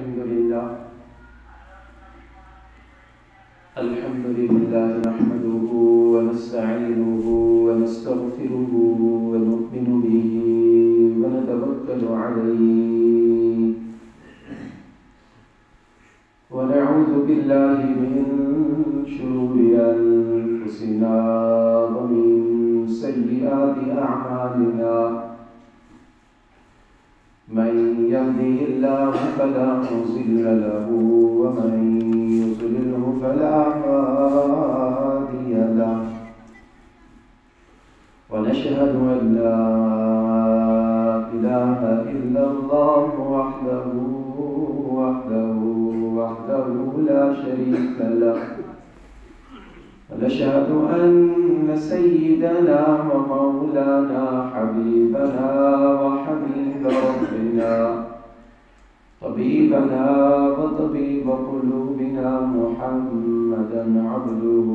الحمد لله نحمده ونستعينه ونستغفره ونؤمن به ونتوكل عليه ونعوذ بالله من شرور أنفسنا ومن سيئات أعمالنا من يهده الله فلا مضل له ومن يضلله فلا هادي له ونشهد أن لا إله إلا الله وحده لا شريك له ونشهد أن سيدنا ومولانا حبيبنا وحبيب ربنا طبيبنا وطبيب قلوبنا محمدا عبده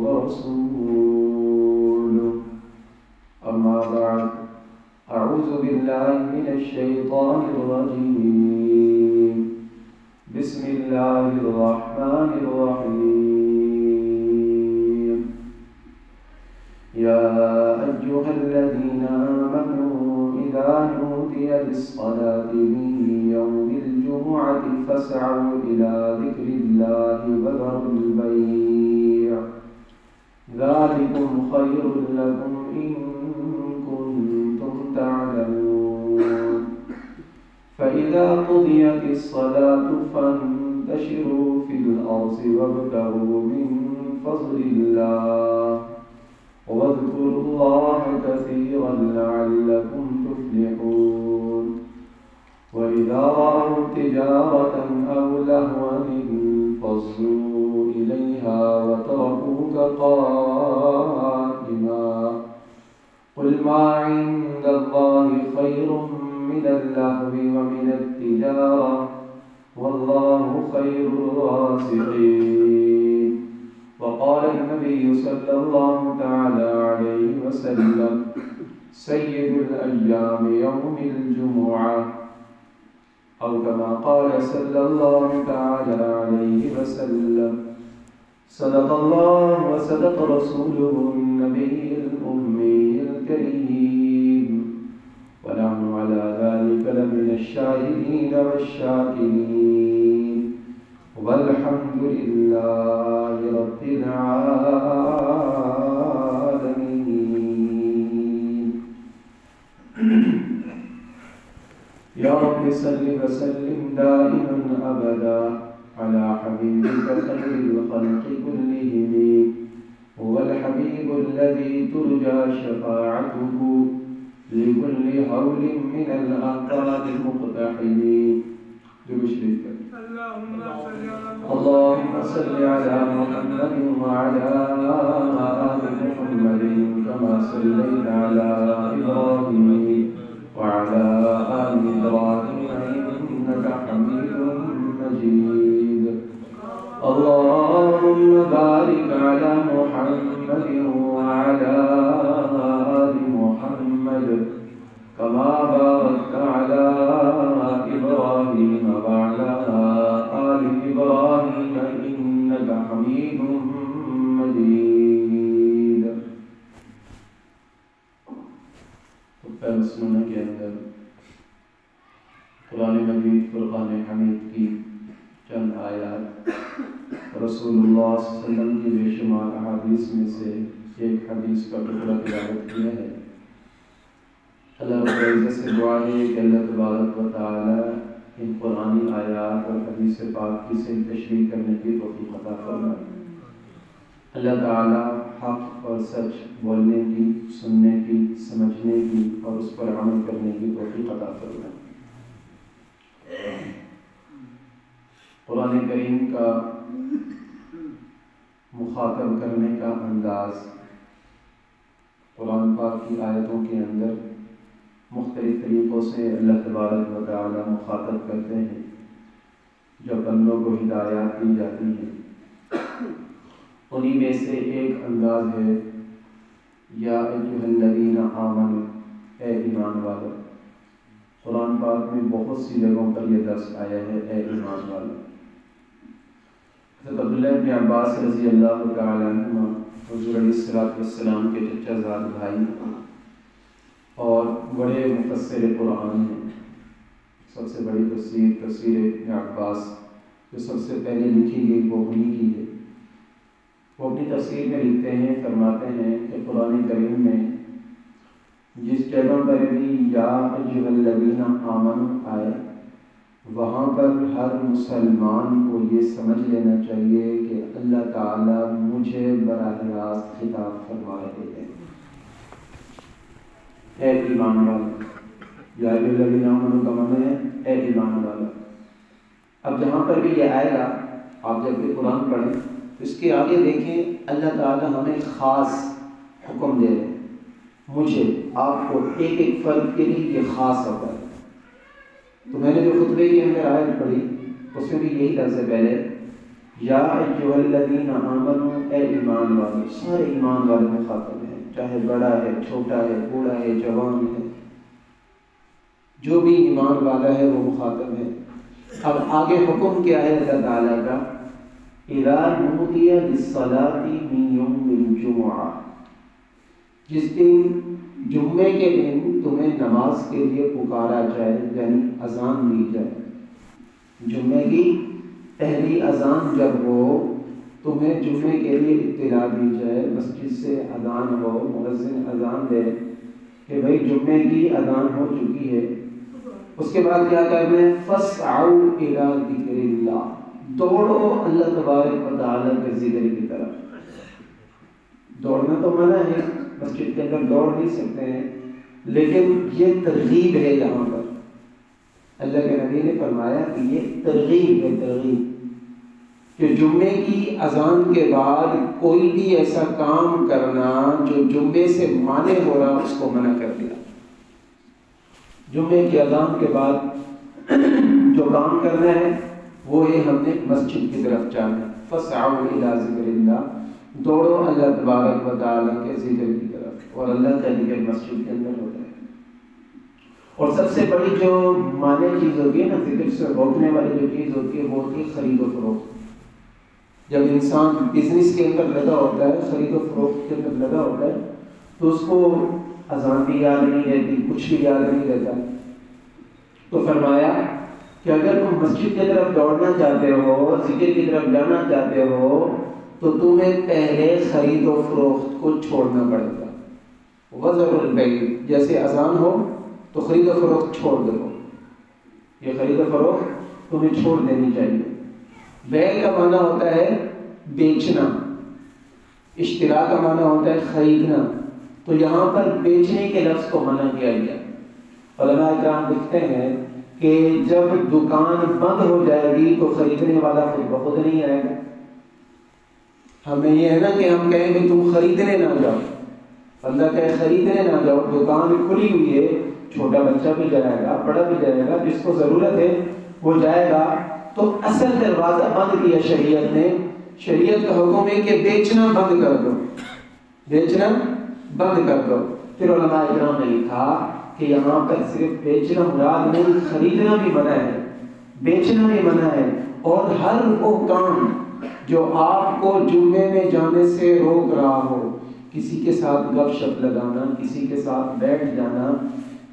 ورسوله أما بعد أعوذ بالله من الشيطان الرجيم بسم الله الرحمن الرحيم يا أيها الذين آمنوا إذا نودي للصلاة من يوم الجمعة فاسعوا إلى ذكر الله وذروا البيع ذلكم خير لكم إن كنتم تعلمون فإذا قضيت الصلاة فانتشروا في الأرض وابتغوا من فضل الله واذكروا الله كثيرا لعلكم تفلحون وإذا رأوا تجارة أو لهوا انفضوا إليها وتركوك قائما قل ما عند الله خير من اللهو ومن التجارة والله خير الرازقين وقال النبي صلى الله تعالى عليه وسلم سيد الأيام يوم الجمعة أو كما قال صلى الله تعالى عليه وسلم صدق الله وصدق رسوله النبي الأمي الكريم ونحن على ذلك لمن الشاهدين والشاكرين والحمد لله رب العالمين يا رب صل وسلم دائما أبدا على حبيبك خير الخلق كلهم هو الحبيب الذي ترجى شفاعته لكل هول من الأعقاب المقتحمين اللهم صل على محمد وعلى آل محمد كما صليت على إبراهيم وعلى آل إبراهيم إنك حميد مجيد اللهم بارك على محمد وعلى آل محمد كما باركت على إبراهيم وعلى آل إبراهيم إنك حميد مجيد. پہلے سننے کے اندر قرآن مجید فرقان حمید کی چند آیات رسول اللہ صلی اللہ علیہ وسلم کی بے شمار احادیث میں سے ایک حدیث کا ٹکڑا تلاوت کیا ہے. اللہ رب العزت سے دعا ہے کہ اللہ تبارک و تعالی ان قرآنی آیات اور حدیث پاک کی صحیح تشریح کرنے کی توفیق عطا فرمائے. اللہ تعالی حق اور سچ بولنے کی، سننے کی، سمجھنے کی اور اس پر عمل کرنے کی توفیق عطا فرمائے. قرآن کریم کا مخاطب کرنے کا انداز قرآن پاک کی آیتوں کے اندر مختلف طریقوں سے اللہ تبارک و تعالی مخاطب کرتے ہیں جب بندوں کو ہدایات دی جاتی ہیں. انہی میں سے ایک انداز ہے یا ایھا الذین آمنوا، اے ایمان والو. قرآن قرآن پاک میں بہت سی جگہوں پر یہ درس آیا ہے، اے ایمان والو۔ حضرت عبداللہ بن عباس رضی اللہ تعالیٰ عنہ حضور علیہ السلام کے چچا زاد بھائی اور بڑے مفسر قرآن ہیں۔ سب سے بڑی تفسیر ابن عباس جو سب سے پہلے لکھی گئی وہ انہی کی ہے۔ وہ اپنی تفسیر میں لکھتے ہیں، فرماتے ہیں کہ قرآن کریم میں جس جگہ پر بھی یا ایھا الذین آمنوا آئے، وہاں پر ہر مسلمان کو یہ سمجھ لینا چاہیے کہ اللہ تعالیٰ مجھے براہ راست خطاب فرما رہے ہیں، اے ایمان والو۔ یا ایھا الذین آمنوا کا معنی ہے اے ایمان والو۔ اب جہاں پر بھی یہ آئے گا، آپ جب بھی قرآن پڑھیں تو اس کے آگے دیکھیں اللہ تعالیٰ ہمیں خاص حکم دے رہے ہیں، مجھے، آپ کو، ایک ایک فرد کے لیے یہ خاص ہوتا ہے۔ تو میں نے جو خطبے کے اندر آیت پڑھی اس میں بھی یہی لفظ ہے پہلے، یا ایھا الذین آمنوا، اے ایمان والو۔ سارے ایمان والے مخاطب ہیں، چاہے بڑا ہے، چھوٹا ہے، بوڑھا ہے، جوان ہے، جو بھی ایمان والا ہے وہ مخاطب ہے۔ اب آگے حکم کیا ہے اللہ تعالیٰ کا؟ اذا نودی للصلاۃ من یوم الجمعہ، جس دن جمعے کے دن تمہیں نماز کے لیے پکارا جائے، یعنی اذان دی جائے، جمعے کی پہلی اذان جب ہو، تمہیں جمعے کے لیے اطلاع دی جائے، مسجد سے اذان ہو، مؤذن اذان دے کہ بھئی جمعے کی اذان ہو چکی ہے، اس کے بعد کیا کرنا ہے؟ فَاسْعَوْا إِلَىٰ ذِكْرِ اللَّهِ، دوڑو اللہ تبارک و تعالیٰ کے ذکر کی طرف۔ دوڑنا تو منع ہے، مسجد کے اندر دوڑ نہیں سکتے ہیں، لیکن یہ ترغیب ہے۔ یہاں پر اللہ کے نبی نے فرمایا کہ یہ ترغیب ہے، ترغیب کہ جمعے کی اذان کے بعد کوئی بھی ایسا کام کرنا جو جمعے سے مانع ہو رہا اس کو منع کر دیا۔ جمعے کی اذان کے بعد جو کام کرنا ہے وہ ہے ہم نے مسجد کی طرف جانا، فَاسْعَوْا إِلَىٰ ذِكْرِ اللَّهِ، دوڑو اللہ تبارک و تعالیٰ کے ذکر کی طرف، اور اللہ کا ذکر مسجد کے اندر ہوتا ہے۔ اور سب سے بڑی جو مانع چیز ہوتی ہے نا، ذکر سے روکنے والی جو چیز ہوتی ہے وہ ہوتی ہے خرید و فروخت۔ جب انسان بزنس کے اندر لگا ہوتا ہے، خرید و فروخت کے اندر لگا ہوتا ہے، تو اس کو اذان بھی یاد نہیں رہتی، کچھ بھی یاد نہیں رہتا۔ تو فرمایا کہ اگر تم مسجد کی طرف دوڑنا چاہتے ہو، ذکر کی طرف جانا چاہتے ہو، تو تمہیں پہلے خرید و فروخت کو چھوڑنا پڑے گا۔ وَذَرُوا الْبَيْعَ، جیسے اذان ہو تو خرید و فروخت چھوڑ دو، یہ خرید و فروخت تمہیں چھوڑ دینی چاہیے۔ بیع کا معنی ہوتا ہے بیچنا، اشترا کا معنی ہوتا ہے خریدنا، تو یہاں پر بیچنے کے لفظ کو منع کیا گیا۔ علماء کرام لکھتے ہیں کہ جب دکان بند ہو جائے گی تو خریدنے والا خود بخود نہیں آئے گا۔ ہمیں یہ ہے نا کہ ہم کہیں کہ تم خریدنے نہ جاؤ، اللہ کہے خریدنے نہ جاؤ، دکان کھلی ہوئی ہے، چھوٹا بچہ بھی جائے گا، بڑا بھی جائے گا، جس کو ضرورت ہے وہ جائے گا۔ تو اصل دروازہ بند کیا شریعت نے، شریعت کا حکم ہے کہ بیچنا بند کر دو، بیچنا بند کر دو۔ پھر علماء کرام نے لکھا کہ یہاں پر صرف بیچنا مراد نہیں، خریدنا بھی منع ہے، بیچنا بھی منع ہے، اور ہر وہ کام جو آپ کو جمعے میں جانے سے روک رہا ہو، کسی کے ساتھ گپ شپ لگانا، کسی کے ساتھ بیٹھ جانا،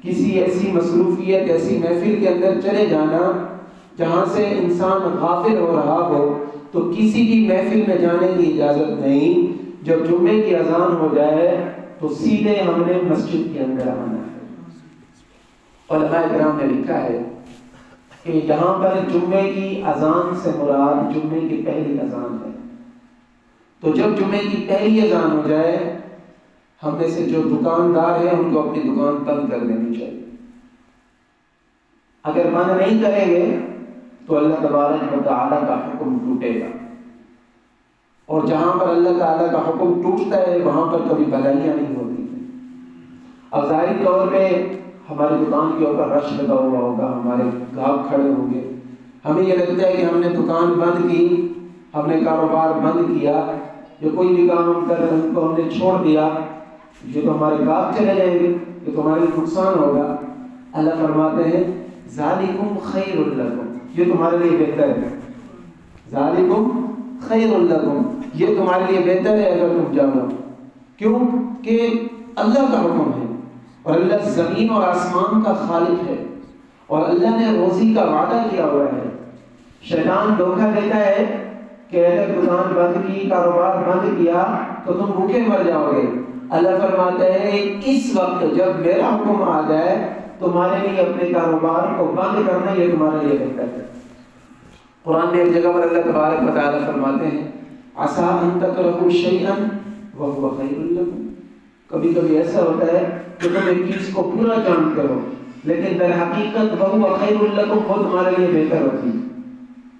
کسی ایسی مصروفیت، ایسی محفل کے اندر چلے جانا جہاں سے انسان غافل ہو رہا ہو، تو کسی بھی محفل میں جانے کی اجازت نہیں۔ جب جمعے کی اذان ہو جائے تو سیدھے ہم نے مسجد کے اندر آنا ہے۔ علماء کرام نے لکھا ہے کہ یہاں پر جمعے کی اذان سے مراد جمعے کی پہلی اذان ہے۔ تو جب جمعے کی پہلی اذان ہو جائے، ہم میں سے جو دکاندار ہیں ان کو اپنی دکان بند کر دینی چاہیے۔ اگر منع نہیں کریں گے تو اللہ تبارک و تعالیٰ کا حکم ٹوٹے گا، اور جہاں پر اللہ تعالیٰ کا حکم ٹوٹتا ہے وہاں پر کبھی بھلائیاں نہیں ہوتی۔ اب ظاہری طور پہ ہماری دکان کے اوپر رش لگا ہوا ہوگا، ہمارے گاہک کھڑے ہوں گے، ہمیں یہ لگتا ہے کہ ہم نے دکان بند کی، ہم نے کاروبار بند کیا، جو کوئی بھی کام ہم کر رہے ہیں ان کو ہم نے چھوڑ دیا، یہ تو ہمارے گاہک چلے جائیں گے، یہ تو ہمارے نقصان ہوگا۔ اللہ فرماتے ہیں ذالکم خیر لکم، یہ تمہارے لیے بہتر ہے، ذالکم خیر لکم، یہ تمہارے لیے بہتر ہے اگر تم جانو۔ کیوں کہ اللہ کا حکم ہے، اور اللہ زمین اور آسمان کا خالق ہے، اور اللہ نے روزی کا وعدہ کیا ہوا ہے۔ شیطان دھوکہ دیتا ہے کہ اگر دکان بند کی، کاروبار بند کیا تو تم بھوکے مر جاؤ گے۔ اللہ فرماتا ہے اس وقت جب میرا حکم آ جائے تمہارے لیے اپنے کاروبار کو بند کرنا یہ تمہارے لیے بہتر ہے۔ قرآن میں ایک جگہ پر اللہ تبارک و تعالیٰ فرماتے ہیں عسیٰ ان تکرہوا شیئا وہو خیر لکم، کبھی کبھی ایسا ہوتا ہے کہ تم ایک چیز کو پورا جانتے ہو لیکن در حقیقت وہو خیر لکم، وہ تمہارے لیے بہتر ہوتی ہے۔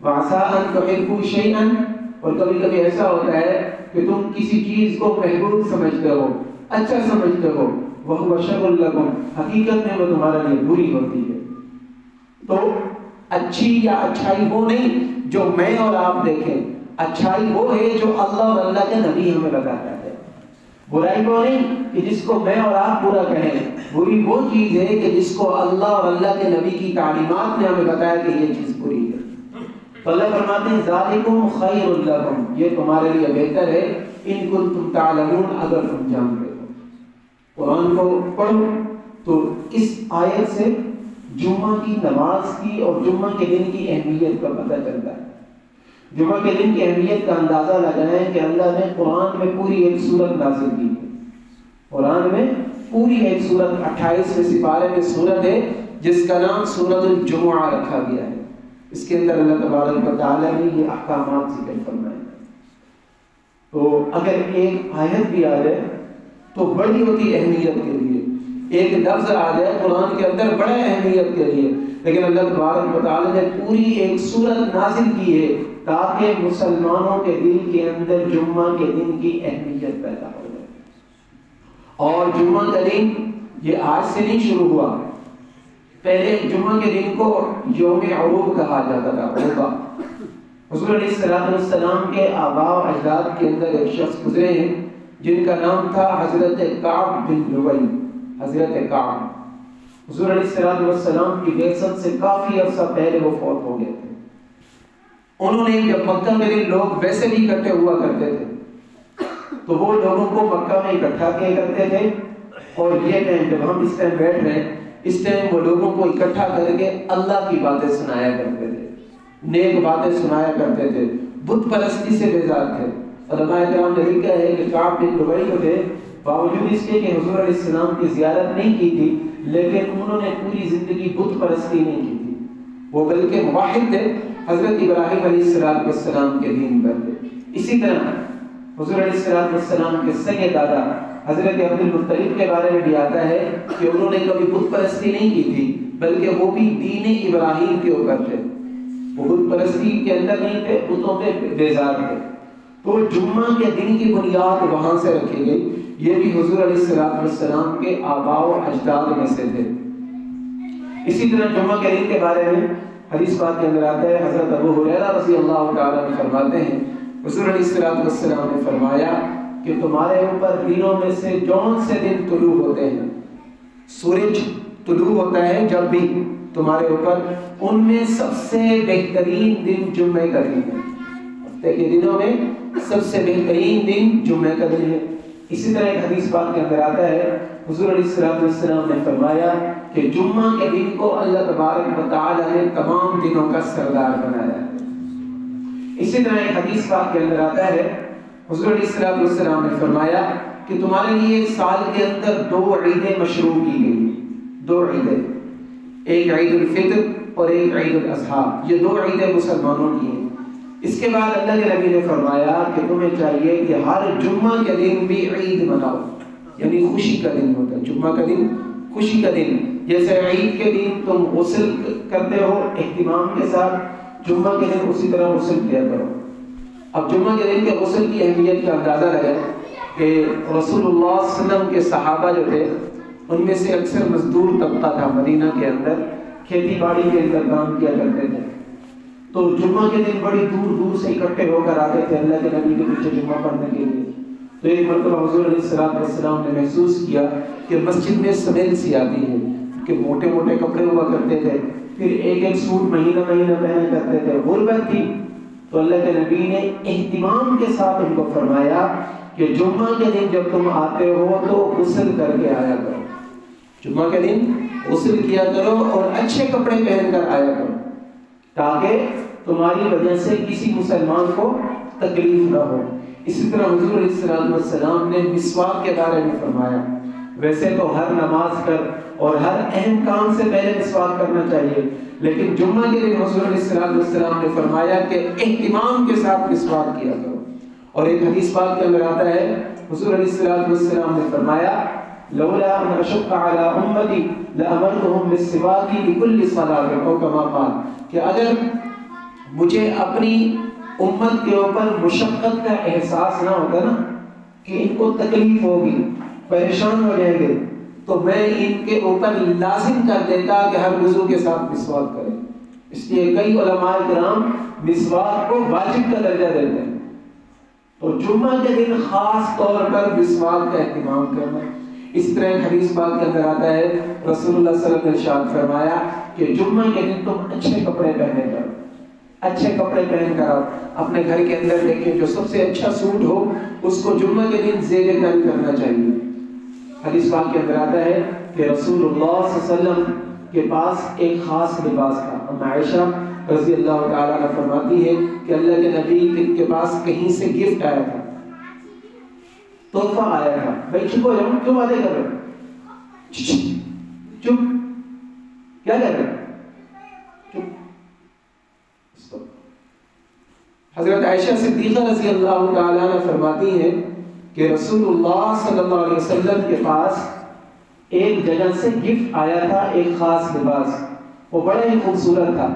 وعسیٰ ان تحبوا شیئا، اور کبھی کبھی ایسا ہوتا ہے کہ تم کسی چیز کو محبوب سمجھتے ہو، اچھا سمجھتے ہو، وہو شر لکم، حقیقت میں وہ تمہارے لیے بری ہوتی ہے۔ تو اچھی یا اچھائی وہ نہیں جو میں اور آپ دیکھیں، اچھائی وہ ہے جو اللہ اور اللہ کے نبی ہمیں بتاتا ہے۔ برائی وہ نہیں کہ جس کو میں اور آپ برا کہیں، بری وہ چیز ہے کہ جس کو اللہ اور اللہ کے نبی کی تعلیمات نے ہمیں بتایا کہ یہ چیز بری ہے۔ تو اللہ فرماتے ہیں ذالکم خیر لکم، یہ تمہارے لیے بہتر ہے ان کنتم تعلمون، اگر تم جانتے ہو۔ قرآن کو پڑھو تو اس آیت سے جمعہ کی نماز کی اور جمعہ کے دن کی اہمیت کا پتہ چلتا ہے۔ جمعہ کے دن کی اہمیت کا اندازہ لگائیں کہ اللہ نے قرآن میں پوری ایک سورت نازل کی ہے۔ قرآن میں پوری ایک سورت 28ویں سپارے میں سورت ہے جس کا نام سورت الجمعہ رکھا گیا ہے۔ اس کے اندر اللہ تبارک و تعالیٰ نے یہ احکامات ذکر فرمائے ہیں۔ تو اگر ایک آیت بھی آ جائے تو بڑی ہوتی اہمیت کے لیے، ایک لفظ آ جائے قرآن کے اندر بڑے اہمیت کے لیے، لیکن اللہ تبارک و تعالیٰ نے پوری ایک سورت نازل کی ہے تاکہ مسلمانوں کے دل کے اندر جمعہ کے دن کی اہمیت پیدا ہو جائے۔ اور جمعہ کا دن یہ آج سے نہیں شروع ہوا، پہلے جمعہ کے دن کو یوم عروب کہا جاتا تھا، عروبہ۔ حضور علیہ السلام کے آباء و اجداد کے اندر ایک شخص گزرے ہیں جن کا نام تھا حضرت کعب بن لؤی۔ حضرت کعب حضور علیہ السلام کی بعثت سے کافی عرصہ پہلے وہ فوت ہو گئے تھے۔ انہوں نے جب مکہ میں لوگ ویسے بھی اکٹھے ہوا کرتے تھے تو وہ لوگوں کو مکہ میں اکٹھا کیا کرتے تھے، اور یہ ٹائم جب ہم اس ٹائم بیٹھ رہے ہیں اس ٹائم وہ لوگوں کو اکٹھا کر کے اللہ کی باتیں سنایا کرتے تھے، نیک باتیں سنایا کرتے تھے، بت پرستی سے بیزار تھے۔ علماء کرام نے لکھا ہے کہ کعب بن لؤی کو تھے، باوجود اس کے کہ حضور علیہ السلام کی زیارت نہیں کی تھی لیکن انہوں نے پوری زندگی بت پرستی نہیں کی تھی، وہ بلکہ موحد تھے، حضرت ابراہیم علیہ السلام کے دین پر تھے۔ اسی طرح حضور علیہ السلام کے سگے دادا حضرت عبد المطلب کے بارے میں بھی آتا ہے کہ انہوں نے کبھی بت پرستی نہیں کی تھی بلکہ وہ بھی دین ابراہیم کے اوپر تھے، وہ بت پرستی کے اندر نہیں تھے، بتوں پہ بیزار تھے۔ تو جمعہ کے دن کی بنیاد وہاں سے رکھی گئی، یہ بھی حضور علیہ السلام کے آباء و اجداد میں سے تھے۔ اسی طرح جمعہ کے دن کے بارے میں حدیث پاک کے اندر آتا ہے، حضرت ابو ہریرہ رضی اللہ تعالیٰ عنہ فرماتے ہیں حضور علیہ السلام نے فرمایا کہ تمہارے اوپر دنوں میں سے جون سے دن طلوع ہوتے ہیں، سورج طلوع ہوتا ہے جب بھی تمہارے اوپر، ان میں سب سے بہترین دن جمعہ کا دن ہے، ہفتے کے دنوں میں سب سے بہترین دن جمعہ کا دن ہے۔ اسی طرح ایک حدیث پاک کے اندر آتا ہے حضور علیہ السلام نے فرمایا کہ جمعہ کے دن کو اللہ تبارک و تعالی نے تمام دنوں کا سردار بنایا ہے۔ اسی طرح ایک حدیث پاک کے اندر آتا ہے حضور علیہ السلام نے فرمایا کہ تمہارے لیے ایک سال کے اندر 2 عیدیں مشروع کی گئی، 2 عیدیں، ایک عید الفطر اور ایک عید الاضحیٰ، یہ 2 عیدیں مسلمانوں کی ہیں۔ اس کے بعد اللہ کے نبی نے فرمایا کہ تمہیں چاہیے کہ ہر جمعہ کے دن بھی عید مناؤ، یعنی خوشی کا دن ہوتا ہے جمعہ کا دن، خوشی کا دن۔ جیسے عید کے دن تم غسل کرتے ہو اہتمام کے ساتھ، جمعہ کے دن اسی طرح غسل کیا کرو۔ اب جمعہ کے دن کے غسل کی اہمیت کا اندازہ لگائے کہ رسول اللہ صلی اللہ علیہ وسلم کے صحابہ جو تھے ان میں سے اکثر مزدور طبقہ تھا، مدینہ کے اندر کھیتی باڑی کے اندر کام کیا کرتے تھے، تو جمعہ کے دن بڑی دور دور سے اکٹھے ہو کر آتے تھے اللہ کے نبی کے پیچھے جمعہ پڑھنے کے لیے۔ تو ایک مرتبہ حضور علیہ السلام نے محسوس کیا کہ مسجد میں سمیل سی آتی ہے، کہ موٹے موٹے کپڑے ہوا کرتے تھے، پھر ایک ایک سوٹ مہینہ مہینہ پہنا کرتے تھے، غربت تھی، تو اللہ کے نبی نے اہتمام کے ساتھ ان کو فرمایا کہ جمعہ کے دن جب تم آتے ہو تو غسل کر کے آیا کرو، جمعہ کے دن غسل کیا کرو اور اچھے کپڑے پہن کر آیا کرو، تاکہ تمہاری وجہ سے کسی مسلمان کو تکلیف نہ ہو۔ اسی طرح حضور علیہ السلام نے مسواک کے بارے میں فرمایا، ویسے تو ہر نماز پر اور ہر اہم کام سے پہلے مسواک کرنا چاہیے، لیکن جمعہ کے دن حضور علیہ السلام نے فرمایا کہ اہتمام کے ساتھ مسواک کیا کرو۔ اور ایک حدیث پاک کے اندر آتا ہے، حضور علیہ السلام نے فرمایا لولا ان اشق علی امتی لامرتهم بالسواک لكل صلاۃ، او کما قال، کہ اگر مجھے اپنی امت کے اوپر مشقت کا احساس نہ ہوتا نا کہ ان کو تکلیف ہوگی، پریشان ہو جائیں گے، تو میں ان کے اوپر لازم کر دیتا کہ ہر وضو کے ساتھ مسواک کریں۔ اس لیے کئی علماء کرام مسواک کو واجب کا درجہ دیتے ہیں، تو جمعہ کے دن خاص طور پر مسواک کا اہتمام کرنا۔ اس طرح ایک حدیث پاک کے اندر آتا ہے، رسول اللہ صلی اللہ علیہ وسلم نے ارشاد فرمایا کہ جمعہ کے دن تم اچھے کپڑے پہنے کرو، اچھے کپڑے پہن کر آؤ۔ اپنے گھر کے اندر دیکھیں جو سب سے اچھا سوٹ ہو اس کو جمعہ کے دن زیر تن کرنا چاہیے۔ حدیث پاک کے اندر آتا ہے کہ رسول اللہ صلی اللہ علیہ وسلم کے پاس ایک خاص لباس تھا۔ ام عائشہ رضی اللہ تعالیٰ عنہ فرماتی ہے کہ اللہ کے نبی کے پاس کہیں سے گفٹ آیا تھا، تحفہ آیا تھا۔ بھائی چھپو جاؤ، کیوں باتیں کر رہے ہو؟ چپ، کیا کر رہے ہو؟ چپ۔ حضرت عائشہ صدیقہ رضی اللہ تعالیٰ عنہ فرماتی ہے کہ رسول اللہ صلی اللہ علیہ وسلم کے پاس ایک جگہ سے گفٹ آیا تھا، ایک خاص لباس، وہ بڑا ہی خوبصورت تھا۔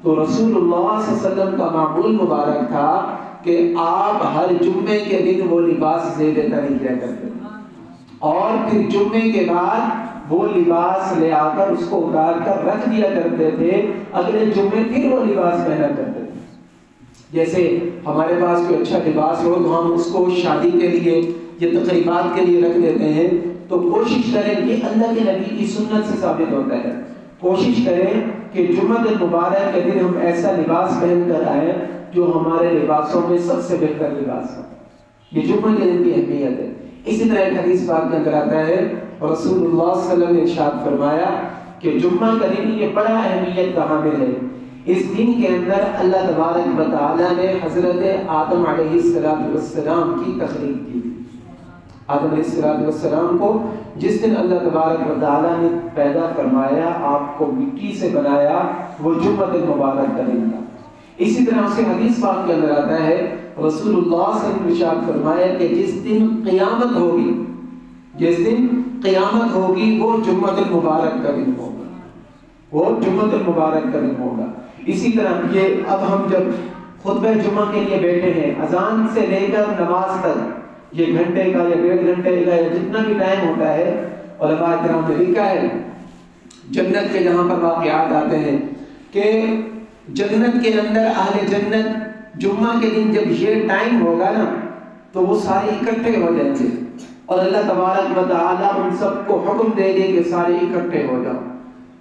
تو رسول اللہ صلی اللہ علیہ وسلم کا معمول مبارک تھا کہ آپ ہر جمعے کے دن وہ لباس زیب تن کیا کرتے تھے، اور پھر جمعے کے بعد وہ لباس لے آ کر اس کو اتار کر رکھ دیا کرتے تھے، اگلے جمعے پھر وہ لباس پہنا کرتے تھے۔ جیسے ہمارے پاس کوئی اچھا لباس ہو تو ہم اس کو شادی کے لیے یا تقریبات کے لیے رکھ دیتے ہیں، تو کوشش کریں، یہ اللہ کے نبی کی سنت سے ثابت ہوتا ہے، کوشش کریں کہ جمعہ مبارک کے دن ہم ایسا لباس پہن کر آئیں جو ہمارے لباسوں میں سب سے بہتر لباس ہے۔ یہ جمعہ کے دن کی اہمیت ہے۔ اسی طرح ایک حدیث پاک کے اندر آتا ہے، رسول اللہ صلی اللہ علیہ وسلم نے ارشاد فرمایا کہ جمعہ کا دن یہ بڑا اہمیت کا حامل ہے۔ اس دن کے اندر اللہ تبارک و تعالیٰ نے حضرت آدم علیہ السلام کی تخلیق کی۔ آدم علیہ السلام کو جس دن اللہ تبارک و تعالیٰ نے پیدا فرمایا، آپ کو مٹی سے بنایا، وہ جمعہ مبارک کا دن تھا۔ اسی طرح اس کے حدیث پاک کے اندر آتا ہے، رسول اللہ صلی اللہ علیہ وسلم نے ارشاد فرمایا کہ جس دن قیامت ہوگی، جس دن قیامت ہوگی وہ جمعہ مبارک کا دن ہوگا، وہ جمعہ مبارک کا دن ہوگا۔ اسی طرح یہ اب ہم جب خطبہ جمعہ کے لیے بیٹھے ہیں، اذان سے لے کر نماز تک یہ گھنٹے کا یا 1.5 گھنٹے کا یا جتنا بھی ٹائم ہوتا ہے، علماء کرام نے لکھا ہے جنت کے جہاں پر واقعات آتے ہیں کہ جنت کے اندر اہل جنت جمعہ کے دن جب یہ ٹائم ہوگا نا تو وہ سارے اکٹھے ہو جائیں گے، اور اللہ تبارک و تعالیٰ ان سب کو حکم دے گے کہ سارے اکٹھے ہو جاؤ۔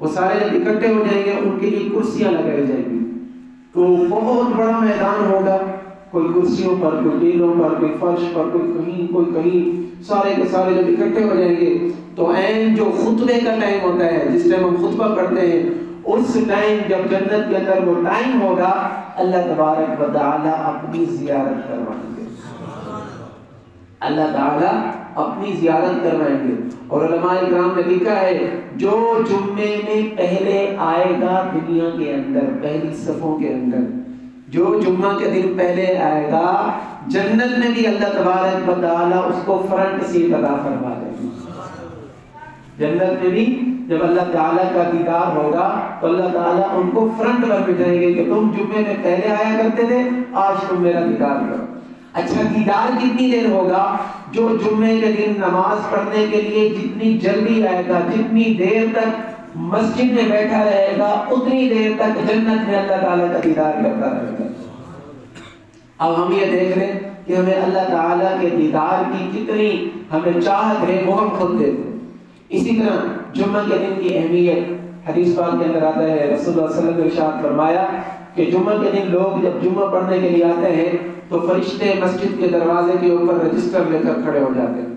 وہ سارے جب اکٹھے ہو جائیں گے ان کے لیے کرسیاں لگائی جائیں گی، تو بہت بڑا میدان ہوگا، کوئی کرسیوں پر، کوئی ٹیلوں پر، کوئی فرش پر، کوئی کہیں کوئی کہیں، سارے کے سارے جب اکٹھے ہو جائیں گے تو عین جو خطبے کا ٹائم ہوتا ہے، جس ٹائم ہم خطبہ پڑھتے ہیں، اس ٹائم جب جنت کے اندر وہ ٹائم ہوگا، اللہ تبارک و تعالیٰ اپنی زیارت کروائیں گے، اللہ تعالیٰ اپنی زیارت کروائیں گے۔ اور علماء کرام نے لکھا ہے جو جمعے میں پہلے آئے گا دنیا کے اندر، پہلی صفوں کے اندر، جو جمعہ کے دن پہلے آئے گا، جنت میں بھی اللہ تبارک و تعالیٰ اس کو فرنٹ سیٹ عطا فرما دیں گے۔ جنت میں بھی جب اللہ تعالیٰ کا دیدار ہوگا تو اللہ تعالیٰ ان کو فرنٹ پر بٹھائیں گے کہ تم جمعے میں پہلے آیا کرتے تھے، آج تم میرا دیدار کرو۔ اچھا دیدار کتنی دیر ہوگا؟ جو جمعے کے دن نماز پڑھنے کے لیے جتنی جلدی آئے گا، جتنی دیر تک مسجد میں بیٹھا رہے گا، اتنی دیر تک جنت میں اللہ تعالیٰ کا دیدار کرتا رہے گا۔ اب ہم یہ دیکھ رہے ہیں کہ ہمیں اللہ تعالیٰ کے دیدار کی کتنی ہمیں چاہت ہے، وہ ہم خود دیتے ہیں۔ اسی طرح جمعہ کے دن کی اہمیت حدیث پاک کے اندر آتا ہے رسول اللہ صلی اللہ علیہ وسلم نے ارشاد فرمایا کہ جمعہ کے دن لوگ جب جمعہ پڑھنے کے لیے آتے ہیں تو فرشتے مسجد کے دروازے کے اوپر رجسٹر لے کر کھڑے ہو جاتے ہیں.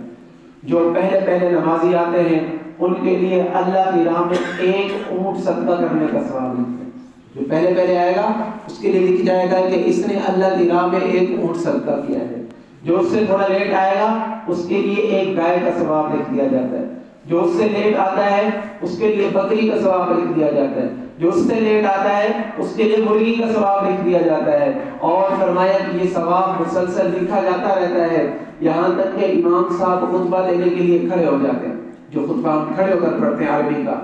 جو پہلے نمازی آتے ہیں ان کے لیے اللہ کی راہ میں ایک اونٹ صدقہ کرنے کا ثواب ملتا ہے. جو پہلے آئے گا اس کے لیے لکھ جائے گا کہ اس نے اللہ کی راہ میں ایک اونٹ صدقہ کیا ہے. جو اس سے تھوڑا لیٹ آئے گا اس کے لیے ایک گائے کا ثواب لکھ دیا جاتا ہے. جو اس سے لیٹ آتا ہے اس کے لیے بکری کا ثواب لکھ دیا جاتا ہے. جو اس سے لیٹ آتا ہے اس کے لیے مرغی کا ثواب لکھ دیا جاتا ہے. اور فرمایا کہ یہ ثواب مسلسل لکھا جاتا رہتا ہے یہاں تک کہ امام صاحب خطبہ دینے کے لیے کھڑے ہو جاتے ہیں. جو خطبہ ہم کھڑے ہو کر پڑھتے ہیں عربی کا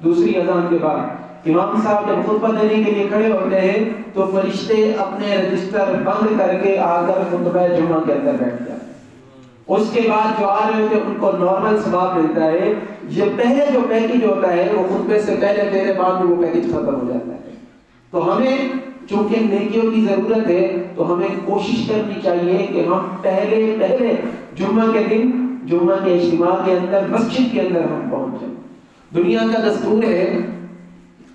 دوسری اذان کے بعد امام صاحب جب خطبہ دینے کے لیے کھڑے ہوتے ہیں تو فرشتے اپنے رجسٹر بند کر کے آ کر خطبہ جمعہ کے اندر بیٹھ جاتے ہیں. اس کے بعد جو آ رہے ہوتے ہیں ان کو نارمل ثواب ملتا ہے. یہ پہلے جو پیکج ہوتا ہے وہ خطبے سے پہلے میرے بعد میں وہ پیکج ختم ہو جاتا ہے. تو ہمیں چونکہ نیکیوں کی ضرورت ہے تو ہمیں کوشش کرنی چاہیے کہ ہم پہلے جمعہ کے دن جمعہ کے اجتماع کے اندر مسجد کے اندر ہم پہنچ جائیں. دنیا کا دستور ہے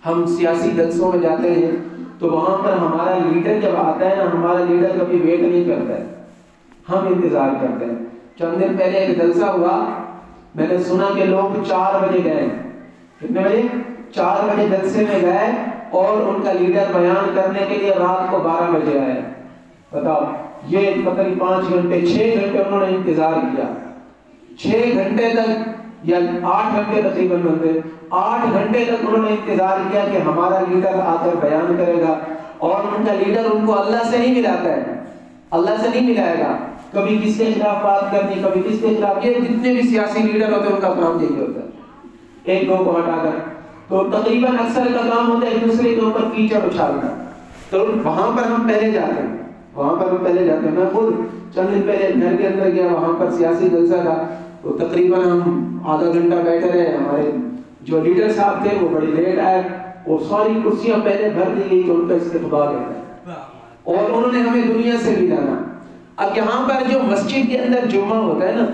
ہم سیاسی جلسوں میں جاتے ہیں تو وہاں پر ہمارا لیڈر جب آتا ہے نا ہمارا لیڈر کبھی ویٹ نہیں کرتا ہے, ہم انتظار کرتے ہیں. چند دن پہلے ایک جلسہ ہوا, میں نے سنا کہ لوگ 4 بجے گئے. کتنے بجے؟ 4 بجے جلسے میں گئے اور ان کا لیڈر بیان کرنے کے لیے رات کو 12 بجے آئے. بتاؤ یہ مطلب 5 گھنٹے 6 گھنٹے انہوں نے انتظار کیا. 6 گھنٹے تک یا 8 گھنٹے تقریباً بنتے 8 گھنٹے تک انہوں نے انتظار کیا کہ ہمارا لیڈر آ کر بیان کرے گا. اور ان کا لیڈر ان کو اللہ سے نہیں ملاتا ہے, اللہ سے نہیں ملائے گا. کبھی کس کے خلاف بات کرنی, کبھی کس کے خلاف. یہ جتنے بھی سیاسی لیڈر ہوتے ہیں ان کا کام یہی ہوتا ہے, ایک دو کو ہٹا کر. تو تقریباً اکثر کا کام ہوتا ہے ایک دوسرے کے اوپر کیچڑ اچھالنا. تو وہاں پر ہم پہلے جاتے ہیں, میں خود چند دن پہلے گھر کے اندر گیا, وہاں پر سیاسی جلسہ تھا تو تقریباً ہم آدھا گھنٹہ بیٹھے رہے. ہمارے جو لیڈر صاحب تھے وہ بڑی لیٹ آئے اور ساری کرسیاں پہلے بھر دی گئی تو ان کا استقبال ہے اور انہوں نے ہمیں دنیا سے بھی جانا. اب یہاں پر جو مسجد کے اندر جمعہ ہوتا ہے نا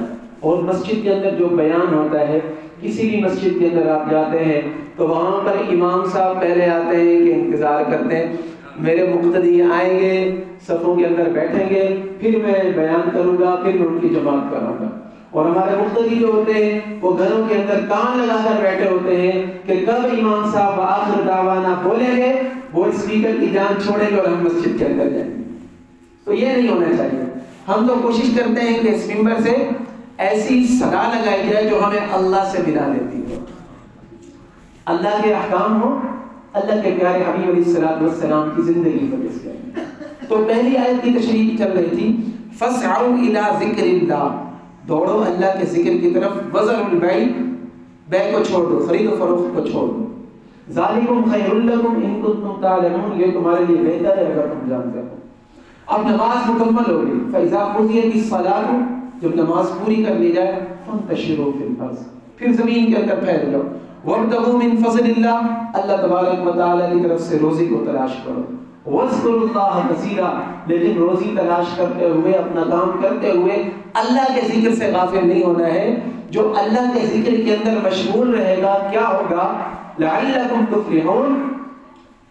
اور مسجد کے اندر جو بیان ہوتا ہے, کسی بھی مسجد کے اندر آپ جاتے ہیں تو وہاں پر امام صاحب پہلے آتے ہیں کہ انتظار کرتے ہیں میرے مقتدی آئیں گے, صفوں کے اندر بیٹھیں گے, پھر میں بیان کروں گا, پھر میں ان کی جماعت کراؤں گا. اور ہمارے مقتدی جو ہوتے ہیں وہ گھروں کے اندر کان لگا کر بیٹھے ہوتے ہیں کہ کب امام صاحب آخر دعوانا بولیں گے وہ اسپیکر کی جان چھوڑیں گے اور ہم مسجد کے اندر جائیں گے. تو یہ نہیں ہونا چاہیے. ہم تو کوشش کرتے ہیں کہ اس ممبر سے ایسی صدا لگائی جائے جو ہمیں اللہ سے ملا دیتی ہو, اللہ کے احکام ہو, اللہ کے پیارے حبیب علیہ السلام کی زندگی پر اس کے. تو پہلی آیت کی تشریح چل رہی تھی فَاسْعَوْا إِلَىٰ ذِكْرِ اللَّهِ, دوڑو اللہ کے ذکر کی طرف. وَذَرُوا الْبَيْعَ, بے کو چھوڑ دو, خرید و فروخت کو چھوڑ دو. ذَلِكُمْ خَيْرٌ لَكُمْ إِن كُنتُمْ تَعْلَمُونَ, یہ تمہارے لیے بہتر ہے اگر تم جانتے ہو. اب نماز مکمل ہو گئی. فَإِذَا قُضِيَتِ الصَّلَاةُ, جب نماز پوری کر لی جائے فَانْتَشِرُوا فِي الْأَرْضِ, پھر زمین کے اندر پھیل جاؤ. وَابْتَغُوا مِن فَضْلِ اللَّهِ, اللہ تبارک و تعالی کی طرف سے روزی کو تلاش کرو. وَاذْكُرُوا اللَّهَ كَثِيرًا, لیکن روزی تلاش کرتے ہوئے اپنا کام کرتے ہوئے اللہ کے ذکر سے غافل نہیں ہونا ہے. جو اللہ کے ذکر کے اندر مشغول رہے گا کیا ہوگا؟ لَعَلَّكُمْ تُفْلِحُونَ,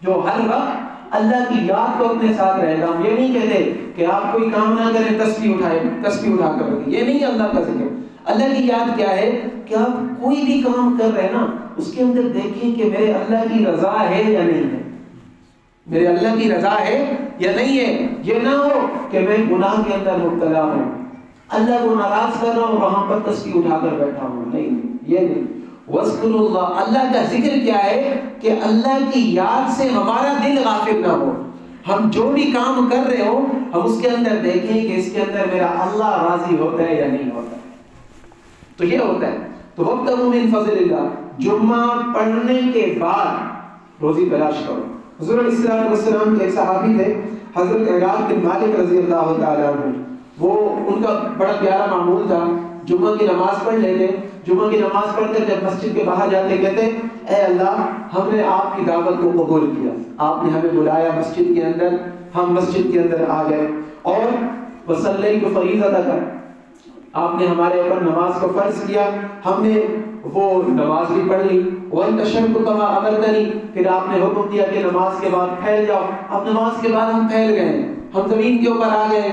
جو ہر وقت اللہ کی یاد کو اپنے ساتھ رہے گا. ہم یہ نہیں کہتے کہ آپ کوئی کام نہ کریں تسبیح اٹھا کر رکھیں, یہ نہیں اللہ کا ذکر. اللہ کی یاد کیا ہے کہ آپ کوئی بھی کام کر رہے ہیں نا اس کے اندر دیکھیں کہ میرے اللہ کی رضا ہے یا نہیں ہے, میرے اللہ کی رضا ہے یا نہیں ہے. یہ نہ ہو کہ میں گناہ کے اندر مبتلا ہوں, اللہ کو ناراض کر رہا ہوں, وہاں پر تسبیح اٹھا کر بیٹھا ہوں. نہیں, یہ نہیں. وَاذْكُرُوا اللَّهَ, اللہ کا ذکر کیا ہے کہ اللہ کی یاد سے ہمارا دل غافل نہ ہو. ہم جو بھی کام کر رہے ہو ہم اس کے اندر دیکھیں کہ اس کے اندر میرا اللہ راضی ہوتا ہے یا نہیں ہوتا ہے. تو یہ ہوتا ہے. تو وَابْتَغُوا مِن فَضْلِ اللَّهِ, جمعہ پڑھنے کے بعد روزی تلاش کرو. حضور علیہ السلام کے ایک صحابی تھے حضرت عراق بن مالک رضی اللہ تعالیٰ عنہ, وہ ان کا بڑا پیارا معمول تھا. جمعہ کی نماز پڑھ لیتے, جمعہ کی نماز پڑھ کر جب مسجد کے باہر جاتے کہتے اے اللہ ہم نے آپ کی دعوت کو قبول کیا, آپ نے ہمیں بلایا مسجد کے اندر, ہم مسجد کے اندر آ گئے اور وصلیت فریضہ ادا کر, آپ نے ہمارے اوپر نماز کو فرض کیا, ہم نے وہ نماز بھی پڑھ لی. وَانْتَشَرْتُ كَمَا أَمَرْتَنِي, پھر آپ نے حکم دیا کہ نماز کے بعد پھیل جاؤ. اب نماز کے بعد ہم پھیل گئے, ہم زمین کے اوپر آ گئے.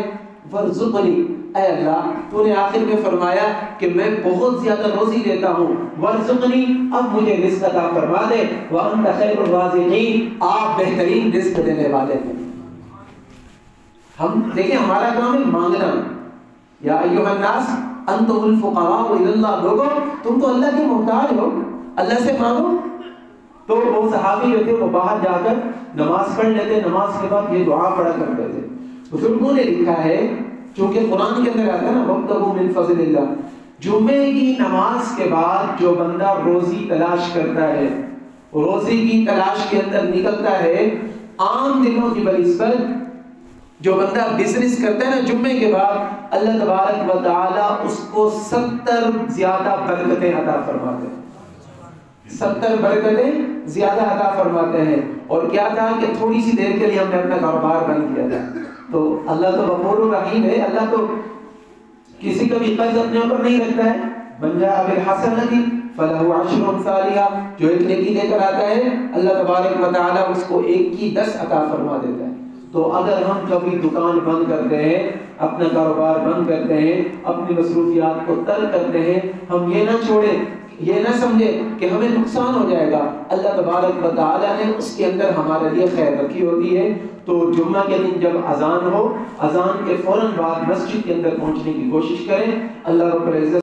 وَارْزُقْنِي, اے اللہ تو نے آخر میں فرمایا کہ میں بہت زیادہ روزی دیتا ہوں. وَارْزُقْنِي, اب مجھے رزق عطا فرما دے. وَأَنْتَ خَيْرُ الرَّازِقِينَ, آپ بہترین رزق دینے والے ہیں. ہم دیکھیں ہمارا کام ہے مانگنا. یا ایھا الناس انتم الفقراء الی اللہ, لوگوں تم تو اللہ کے محتاج ہو, اللہ سے مانگو. تو وہ صحابی جو تھے وہ باہر جا کر نماز پڑھ لیتے, نماز کے بعد یہ دعا پڑھا کرتے تھے. بزرگوں نے لکھا ہے, چونکہ قرآن کے اندر آتا ہے نا وابتغوا من فضل اللہ, جمعے کی نماز کے بعد جو بندہ روزی تلاش کرتا ہے, روزی کی تلاش کے اندر نکلتا ہے, عام دنوں کی بنسبت جو بندہ بزنس کرتا ہے نا جمعے کے بعد, اللہ تبارک و تعالی اس کو 70 زیادہ برکتیں عطا فرماتے ہیں. 70 برکتیں زیادہ عطا فرماتے ہیں. اور کیا تھا کہ تھوڑی سی دیر کے لیے ہم نے اپنا کاروبار بند کیا تھا. تو اللہ تو غفور الرحیم ہے, اللہ تو کسی کا بھی قرض اپنے اوپر نہیں رکھتا ہے. من جاء بالحسنۃ فلہ عشر امثالھا, جو ایک نیکی لے کر آتا ہے اللہ تبارک و تعالی اس کو 1 کی 10 عطا فرما دیتا ہے. تو اگر ہم کبھی دکان بند کرتے ہیں, اپنا کاروبار بند کرتے ہیں, اپنی مصروفیات کو ترک کرتے ہیں, ہم یہ نہ چھوڑیں, یہ نہ سمجھیں کہ ہمیں نقصان ہو جائے گا. اللہ تبارک و تعالی نے اس کے اندر ہمارے لیے خیر رکھی ہوتی ہے. تو جمعہ کے دن جب اذان ہو, اذان کے فوراً بعد مسجد کے اندر پہنچنے کی کوشش کریں. اللہ رب العزت